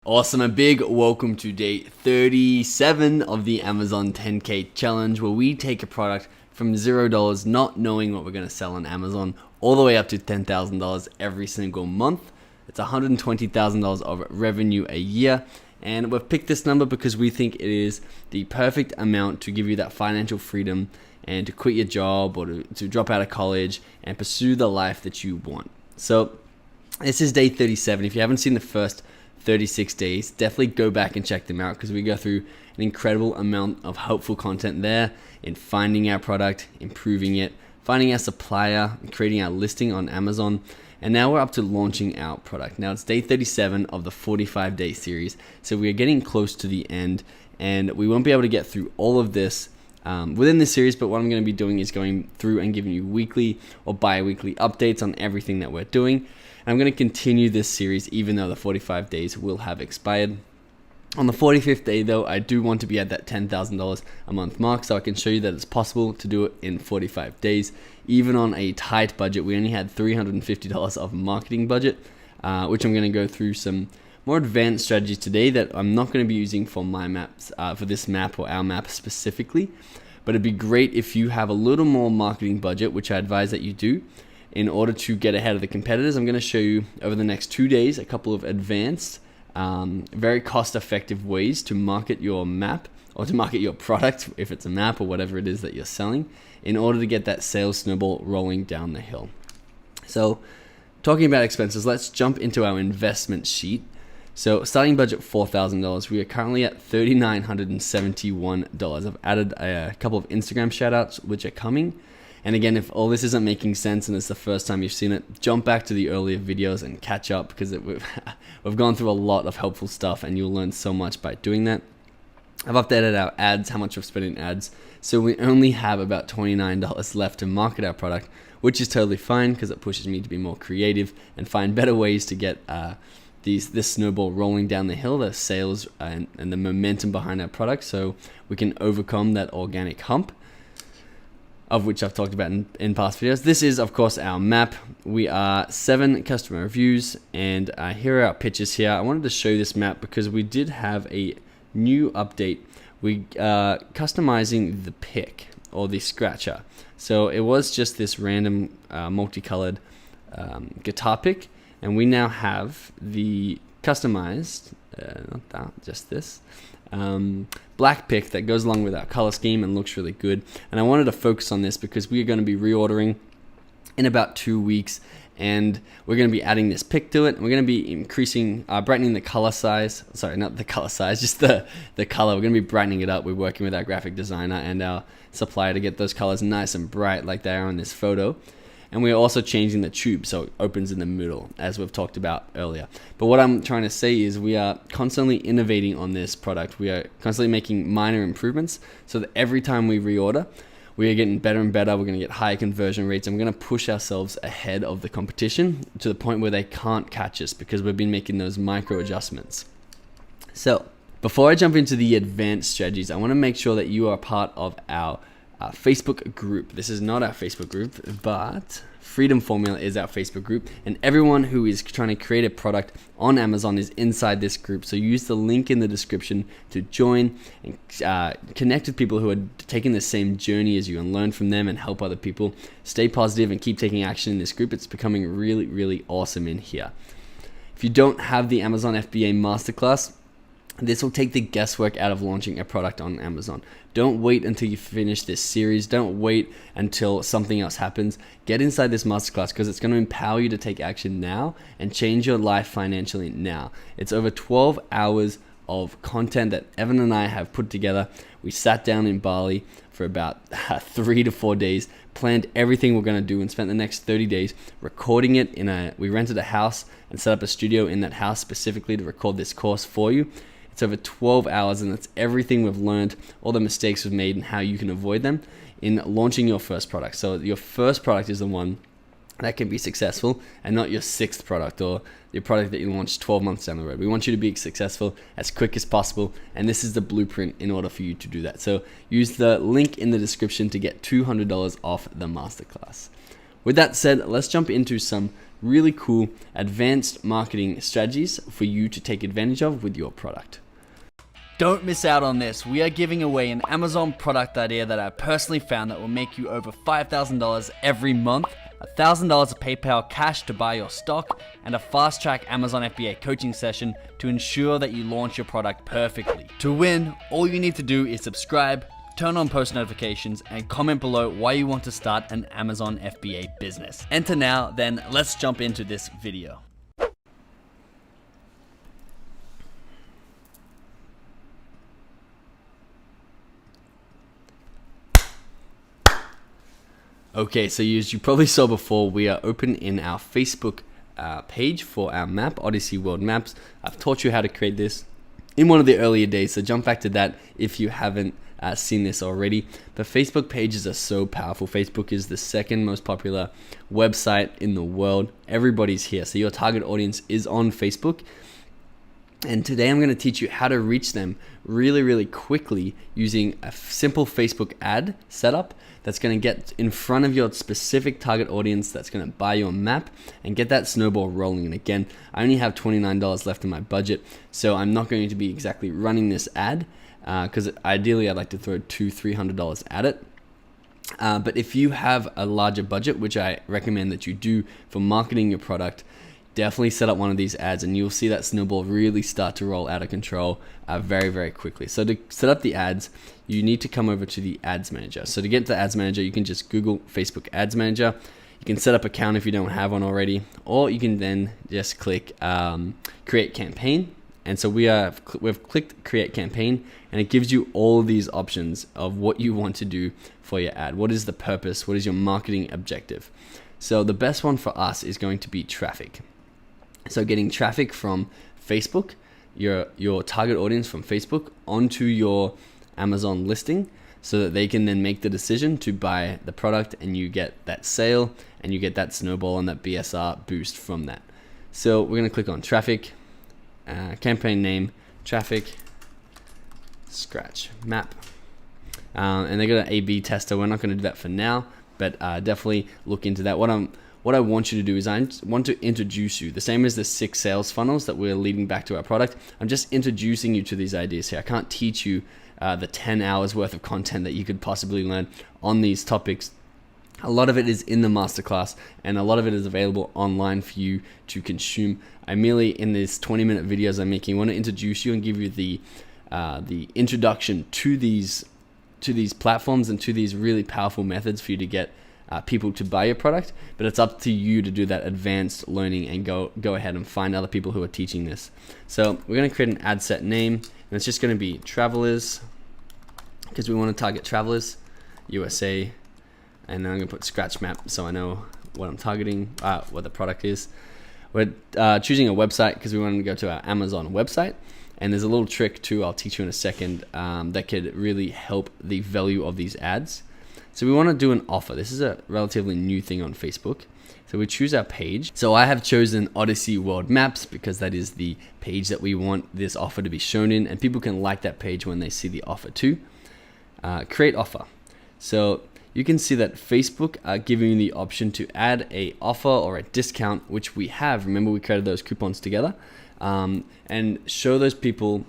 Awesome, a big welcome to day 37 of the Amazon 10K challenge, where we take a product from $0, not knowing what we're going to sell on Amazon, all the way up to $10,000 every single month. It's $120,000 of revenue a year, and we've picked this number because we think it is the perfect amount to give you that financial freedom and to quit your job or to drop out of college and pursue the life that you want. So this is day 37. If you haven't seen the first 36 days, definitely go back and check them out, because we go through an incredible amount of helpful content there in finding our product, improving it, finding our supplier, creating our listing on Amazon, and now we're up to launching our product. Now it's day 37 of the 45-day series, so we are getting close to the end, and we won't be able to get through all of this within this series, but what I'm going to be doing is going through and giving you weekly or bi-weekly updates on everything that we're doing. I'm going to continue this series even though the 45 days will have expired. On the 45th day though, I do want to be at that $10,000 a month mark, so I can show you that it's possible to do it in 45 days. Even on a tight budget, we only had $350 of marketing budget, which I'm going to go through some more advanced strategies today that I'm not going to be using for my maps, for this map or our map specifically. But it'd be great if you have a little more marketing budget, which I advise that you do, in order to get ahead of the competitors. I'm going to show you over the next 2 days a couple of advanced, very cost-effective ways to market your map or to market your product, if it's a map or whatever it is that you're selling, in order to get that sales snowball rolling down the hill. So talking about expenses, let's jump into our investment sheet. So starting budget $4,000, we are currently at $3,971. I've added a couple of Instagram shoutouts which are coming. And again, if all this isn't making sense and it's the first time you've seen it, jump back to the earlier videos and catch up, because we've gone through a lot of helpful stuff and you'll learn so much by doing that. I've updated our ads, how much we've spent in ads. So we only have about $29 left to market our product, which is totally fine because it pushes me to be more creative and find better ways to get this snowball rolling down the hill, the sales and the momentum behind our product, so we can overcome that organic hump, of which I've talked about in past videos. This is, of course, our map. We are 7 customer reviews, and here are our pictures here. I wanted to show this map because we did have a new update. We customizing the pick or the scratcher. So it was just this random multicolored guitar pick, and we now have the customized, not that, just this, black pick that goes along with our color scheme and looks really good. And I wanted to focus on this because we are going to be reordering in about 2 weeks, and we're going to be adding this pick to it, and we're going to be increasing, brightening the color size. Sorry, not the color size, just the color. We're going to be brightening it up. We're working with our graphic designer and our supplier to get those colors nice and bright like they are in this photo. And we're also changing the tube so it opens in the middle, as we've talked about earlier. But what I'm trying to say is we are constantly innovating on this product. We are constantly making minor improvements so that every time we reorder, we are getting better and better. We're going to get higher conversion rates, and we're going to push ourselves ahead of the competition to the point where they can't catch us, because we've been making those micro adjustments. So before I jump into the advanced strategies, I want to make sure that you are part of our Facebook group. This is not our Facebook group, but Freedom Formula is our Facebook group, and everyone who is trying to create a product on Amazon is inside this group. So use the link in the description to join and connect with people who are taking the same journey as you and learn from them and help other people. Stay positive and keep taking action in this group. It's becoming really, really awesome in here. If you don't have the Amazon FBA Masterclass, this will take the guesswork out of launching a product on Amazon. Don't wait until you finish this series. Don't wait until something else happens. Get inside this masterclass, because it's going to empower you to take action now and change your life financially now. It's over 12 hours of content that Evan and I have put together. We sat down in Bali for about 3 to 4 days, planned everything we're going to do, and spent the next 30 days recording it we rented a house and set up a studio in that house specifically to record this course for you. It's over 12 hours, and it's everything we've learned, all the mistakes we've made, and how you can avoid them in launching your first product. So your first product is the one that can be successful, and not your 6th product or your product that you launched 12 months down the road. We want you to be successful as quick as possible, and this is the blueprint in order for you to do that. So use the link in the description to get $200 off the masterclass. With that said, let's jump into some really cool advanced marketing strategies for you to take advantage of with your product. Don't miss out on this. We are giving away an Amazon product idea that I personally found that will make you over $5,000 every month, $1,000 of PayPal cash to buy your stock, and a fast-track Amazon FBA coaching session to ensure that you launch your product perfectly. To win, all you need to do is subscribe, turn on post notifications, and comment below why you want to start an Amazon FBA business. Enter now, then let's jump into this video. Okay, so as you probably saw before, we are open in our Facebook page for our map, Odyssey World Maps. I've taught you how to create this in one of the earlier days, so jump back to that if you haven't seen this already. But Facebook pages are so powerful. Facebook is the second most popular website in the world. Everybody's here, so your target audience is on Facebook. And today I'm going to teach you how to reach them really quickly using a simple Facebook ad setup that's going to get in front of your specific target audience, that's going to buy your map and get that snowball rolling. And again, I only have $29 left in my budget, so I'm not going to be exactly running this ad because ideally I'd like to throw $200-300 at it. But if you have a larger budget, which I recommend that you do for marketing your product, definitely set up one of these ads and you'll see that snowball really start to roll out of control very quickly. So to set up the ads, you need to come over to the Ads Manager. So to get to Ads Manager, you can just Google Facebook Ads Manager. You can set up an account if you don't have one already, or you can then just click Create Campaign. And so we've clicked Create Campaign, and it gives you all of these options of what you want to do for your ad. What is the purpose? What is your marketing objective? So the best one for us is going to be traffic. So getting traffic from Facebook, your target audience from Facebook, onto your Amazon listing so that they can then make the decision to buy the product and you get that sale and you get that snowball and that BSR boost from that. So we're going to click on traffic, campaign name, traffic, scratch map. And they're going to A/B tester. We're not going to do that for now, but definitely look into that. What I want you to do is I want to introduce you, the same as the 6 sales funnels that we're leading back to our product. I'm just introducing you to these ideas here. I can't teach you the 10 hours worth of content that you could possibly learn on these topics. A lot of it is in the masterclass and a lot of it is available online for you to consume. I merely, in these 20-minute videos I'm making, want to introduce you and give you the introduction to these platforms and to these really powerful methods for you to get people to buy your product, but it's up to you to do that advanced learning and go ahead and find other people who are teaching this. So we're going to create an ad set name, and it's just going to be travelers, because we want to target travelers, USA, and then I'm going to put scratch map so I know what I'm targeting, what the product is. We're choosing a website because we want to go to our Amazon website, and there's a little trick too I'll teach you in a second that could really help the value of these ads. So we want to do an offer. This is a relatively new thing on Facebook. So we choose our page. So I have chosen Odyssey World Maps because that is the page that we want this offer to be shown in, and people can like that page when they see the offer too. Create offer. So you can see that Facebook are giving you the option to add a offer or a discount, which we have. Remember, we created those coupons together, and show the people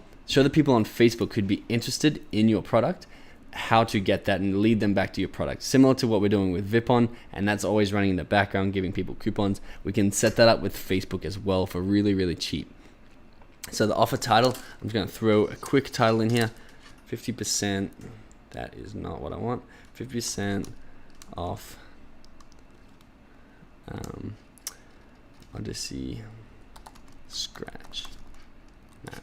on Facebook who'd be interested in your product how to get that and lead them back to your product. Similar to what we're doing with Vipon, and that's always running in the background, giving people coupons. We can set that up with Facebook as well for really cheap. So the offer title, I'm just going to throw a quick title in here. 50%, that is not what I want. 50% off Odyssey scratch map.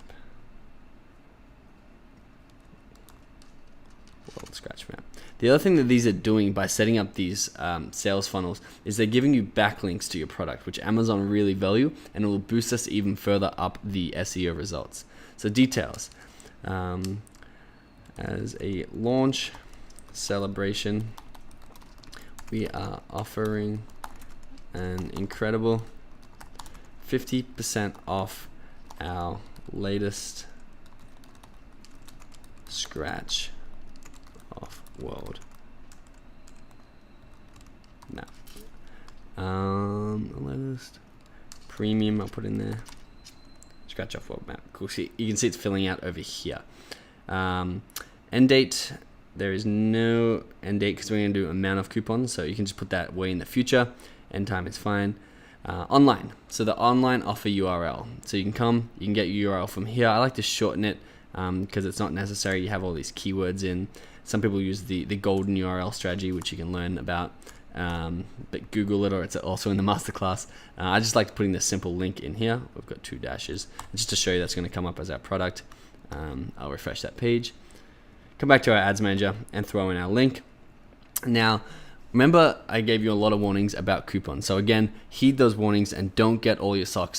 World scratch map. The other thing that these are doing by setting up these sales funnels is they're giving you backlinks to your product, which Amazon really value, and it will boost us even further up the SEO results. So details. As a launch celebration, we are offering an incredible 50% off our latest scratch off world map. Latest premium, I'll put in there. Scratch off what map. Cool. See, you can see it's filling out over here. End date. There is no end date because we're going to do amount of coupons, so you can just put that way in the future. End time is fine. Online. So the online offer URL. So you can get your URL from here. I like to shorten it because it's not necessary. You have all these keywords in. Some people use the golden URL strategy, which you can learn about. But Google it, or it's also in the masterclass. I just like putting the simple link in here. We've got 2 dashes. And just to show you that's going to come up as our product. I'll refresh that page. Come back to our ads manager and throw in our link. Now, remember I gave you a lot of warnings about coupons. So again, heed those warnings and don't get all your stock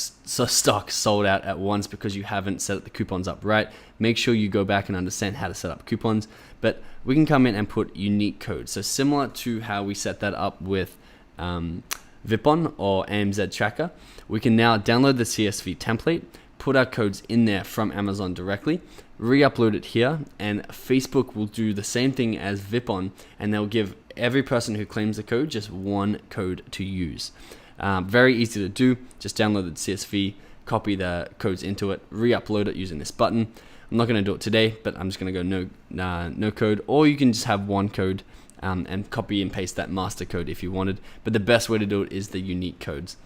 sold out at once because you haven't set the coupons up right. Make sure you go back and understand how to set up coupons. But we can come in and put unique codes. So similar to how we set that up with Vipon or AMZ Tracker, we can now download the CSV template, put our codes in there from Amazon directly, re-upload it here, and Facebook will do the same thing as Vipon, and they'll give every person who claims the code just one code to use. Very easy to do. Just download the CSV, copy the codes into it, re-upload it using this button. I'm not going to do it today, but I'm just going to go no code, or you can just have one code and copy and paste that master code if you wanted. But the best way to do it is the unique codes.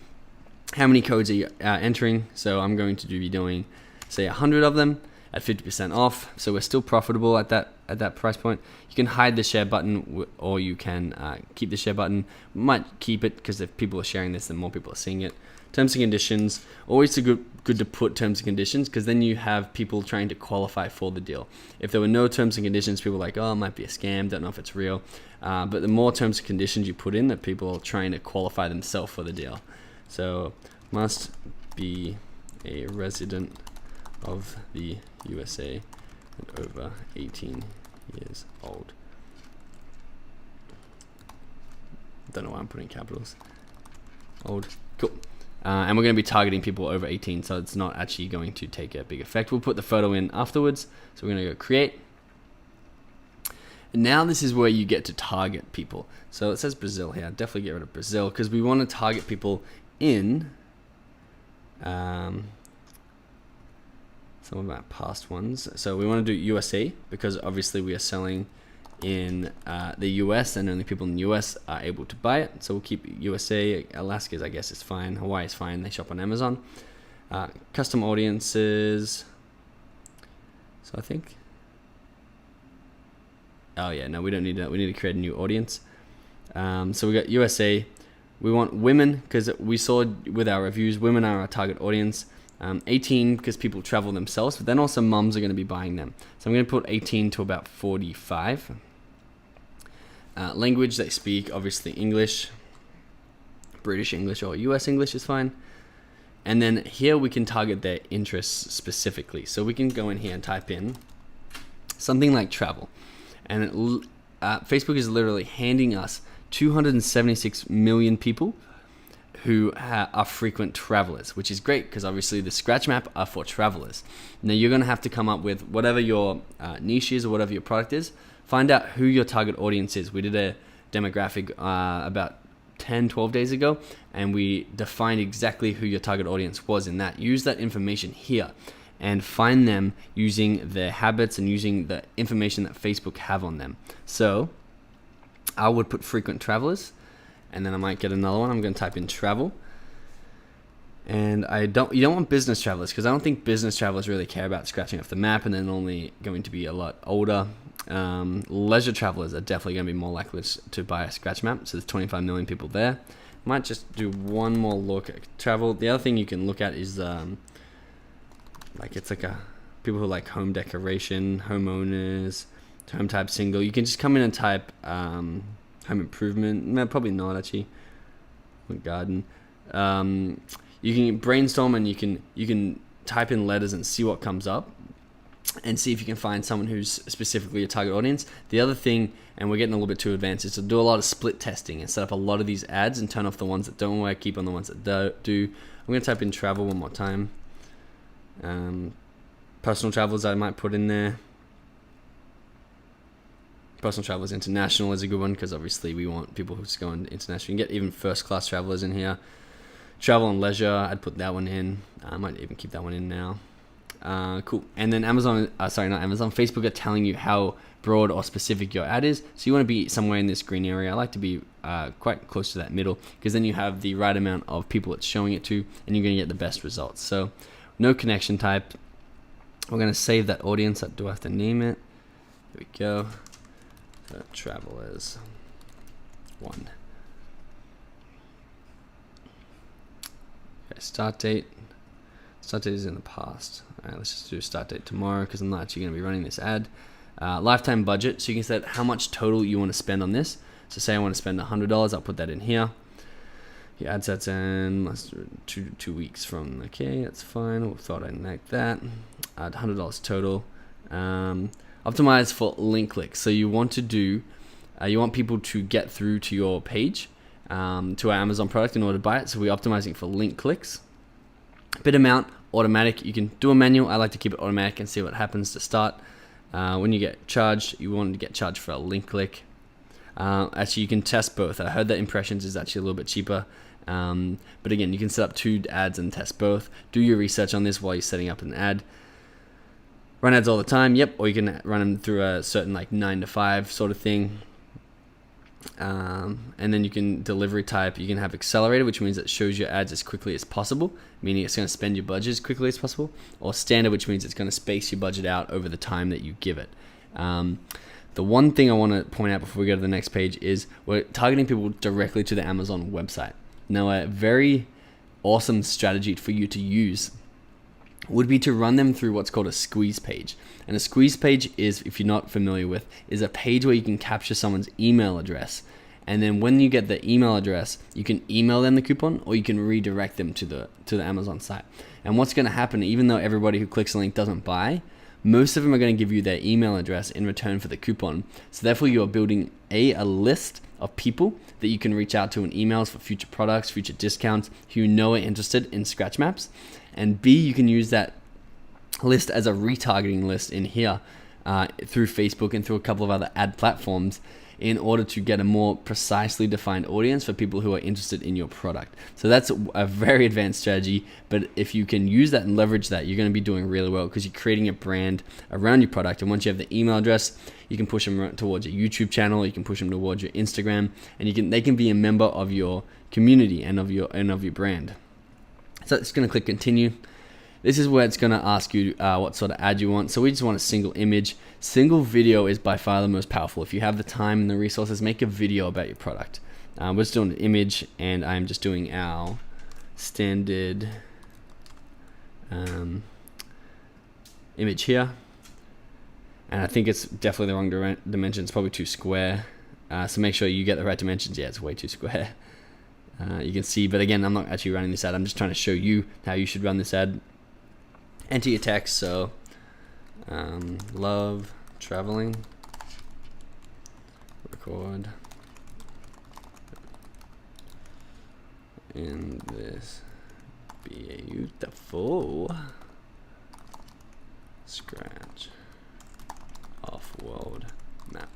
How many codes are you entering? So I'm going to be doing, say, 100 of them at 50% off. So we're still profitable at that price point. You can hide the share button, or you can keep the share button. We might keep it because if people are sharing this, then more people are seeing it. Terms and conditions, always good to put terms and conditions because then you have people trying to qualify for the deal. If there were no terms and conditions, people are like, oh, it might be a scam, don't know if it's real. But the more terms and conditions you put in, that people are trying to qualify themselves for the deal. So must be a resident of the USA and over 18 years old. Don't know why I'm putting capitals. Old. Cool. And we're going to be targeting people over 18, so it's not actually going to take a big effect. We'll put the photo in afterwards. So we're going to go create. And now this is where you get to target people. So it says Brazil here. Definitely get rid of Brazil because we want to target people in some of our past ones. So we want to do USA because obviously we are selling in the US and only people in the US are able to buy it. So we'll keep USA. Alaska's, I guess, is fine. Hawaii is fine. They shop on Amazon. Custom audiences. So I think. Oh yeah, no, we don't need that. We need to create a new audience. So we got USA. We want women because we saw with our reviews, women are our target audience. 18 because people travel themselves, but then also mums are going to be buying them. So I'm going to put 18 to about 45. Language they speak, obviously English, British English or US English is fine. And then here we can target their interests specifically. So we can go in here and type in something like travel. And Facebook is literally handing us 276 million people who are frequent travelers, which is great because obviously the scratch map are for travelers. Now you're going to have to come up with whatever your niche is or whatever your product is. Find out who your target audience is. We did a demographic about 10, 12 days ago, and we defined exactly who your target audience was in that. Use that information here and find them using their habits and using the information that Facebook have on them. So I would put frequent travelers, and then I might get another one. I'm going to type in travel. And you don't want business travelers because I don't think business travelers really care about scratching off the map, and they're only going to be a lot older. Leisure travelers are definitely going to be more likely to buy a scratch map. So there's 25 million people there. Might just do one more look at travel. The other thing you can look at is people who like home decoration, homeowners, home type single. You can just come in and type home improvement. No, probably not actually. Garden. You can brainstorm and you can type in letters and see what comes up and see if you can find someone who's specifically your target audience. The other thing, and we're getting a little bit too advanced, is to do a lot of split testing and set up a lot of these ads and turn off the ones that don't work, keep on the ones that do. I'm going to type in travel one more time. Personal travels I might put in there. Personal travelers international is a good one because obviously we want people who's going international. You can get even first class travelers in here. Travel and leisure, I'd put that one in. I might even keep that one in now. Cool. And then Facebook are telling you how broad or specific your ad is. So you want to be somewhere in this green area. I like to be quite close to that middle because then you have the right amount of people it's showing it to and you're going to get the best results. So no connection type. We're going to save that audience. Do I have to name it? Here we go. Travelers 1. Okay, start date. Start date is in the past. All right, let's just do start date tomorrow because I'm not actually going to be running this ad. Lifetime budget. So you can set how much total you want to spend on this. So say I want to spend $100. I'll put that in here. Your ad sets in 2 weeks from. Okay, that's fine. I thought I'd like that. Add $100 total. Optimize for link clicks. So you want to do, you want people to get through to your page, to our Amazon product in order to buy it. So we're optimizing for link clicks. Bid amount, automatic. You can do a manual. I like to keep it automatic and see what happens to start. When you get charged, you want to get charged for a link click. Actually, you can test both. I heard that impressions is actually a little bit cheaper. But again, you can set up 2 ads and test both. Do your research on this while you're setting up an ad. Run ads all the time, yep, or you can run them through a certain like 9 to 5 sort of thing. And then you can delivery type, you can have accelerated, which means it shows your ads as quickly as possible, meaning it's going to spend your budget as quickly as possible, or standard, which means it's going to space your budget out over the time that you give it. The one thing I want to point out before we go to the next page is we're targeting people directly to the Amazon website. Now, a very awesome strategy for you to use would be to run them through what's called a squeeze page. And a squeeze page is, if you're not familiar with, is a page where you can capture someone's email address. And then when you get the email address, you can email them the coupon or you can redirect them to the Amazon site. And what's going to happen, even though everybody who clicks the link doesn't buy, most of them are going to give you their email address in return for the coupon. So therefore you are building a list of people that you can reach out to in emails for future products, future discounts, who you know are interested in scratch maps. And B, you can use that list as a retargeting list in here through Facebook and through a couple of other ad platforms in order to get a more precisely defined audience for people who are interested in your product. So that's a very advanced strategy, but if you can use that and leverage that, you're going to be doing really well because you're creating a brand around your product. And once you have the email address, you can push them towards your YouTube channel, you can push them towards your Instagram, and they can be a member of your community and of your brand. So it's going to click continue. This is where it's going to ask you what sort of ad you want. So we just want a single image. Single video is by far the most powerful. If you have the time and the resources, make a video about your product. We're just doing an image, and I'm just doing our standard image here. And I think it's definitely the wrong dimension. It's probably too square. So make sure you get the right dimensions. Yeah, it's way too square. You can see, but again, I'm not actually running this ad. I'm just trying to show you how you should run this ad. Enter your text. So love traveling, record in this beautiful scratch off-world map.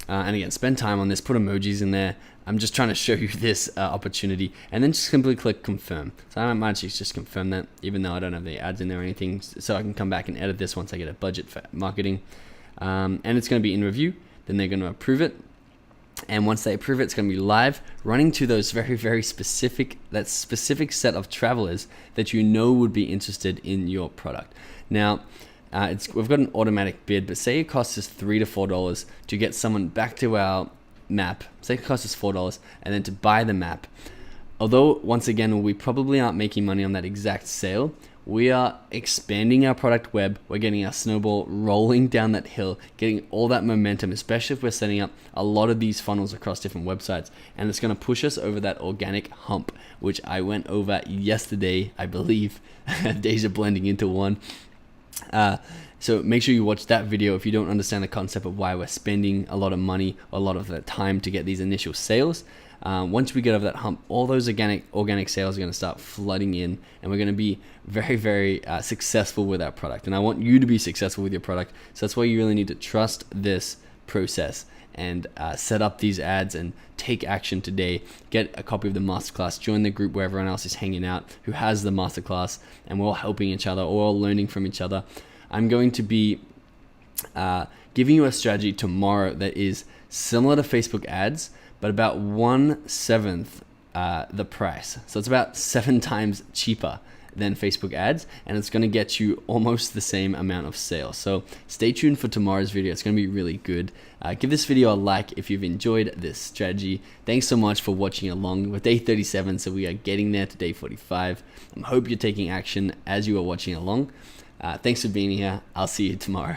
And again, spend time on this, put emojis in there. I'm just trying to show you this opportunity, and then just simply click confirm. So I might actually just confirm that, even though I don't have the ads in there or anything, so I can come back and edit this once I get a budget for marketing. And it's going to be in review. Then they're going to approve it. And once they approve it, it's going to be live, running to those very, very specific set of travelers that you know would be interested in your product. Now, we've got an automatic bid, but say it costs us $3 to $4 to get someone back to our map. Say it costs us $4, and then to buy the map. Although, once again, we probably aren't making money on that exact sale, we are expanding our product web. We're getting our snowball rolling down that hill, getting all that momentum, especially if we're setting up a lot of these funnels across different websites. And it's going to push us over that organic hump, which I went over yesterday, I believe. Days are blending into one. So make sure you watch that video if you don't understand the concept of why we're spending a lot of money, a lot of the time to get these initial sales. once we get over that hump, all those organic sales are going to start flooding in, and we're going to be very, very successful with our product. And I want you to be successful with your product. So that's why you really need to trust this process and set up these ads and take action today. Get a copy of the masterclass, join the group where everyone else is hanging out who has the masterclass, and we're all helping each other, we're all learning from each other. I'm going to be giving you a strategy tomorrow that is similar to Facebook ads, but about 1/7 the price. So it's about 7 times cheaper than Facebook ads, and it's going to get you almost the same amount of sales. So stay tuned for tomorrow's video. It's going to be really good. Give this video a like if you've enjoyed this strategy. Thanks so much for watching along. We're day 37, so we are getting there to day 45. I hope you're taking action as you are watching along. Thanks for being here. I'll see you tomorrow.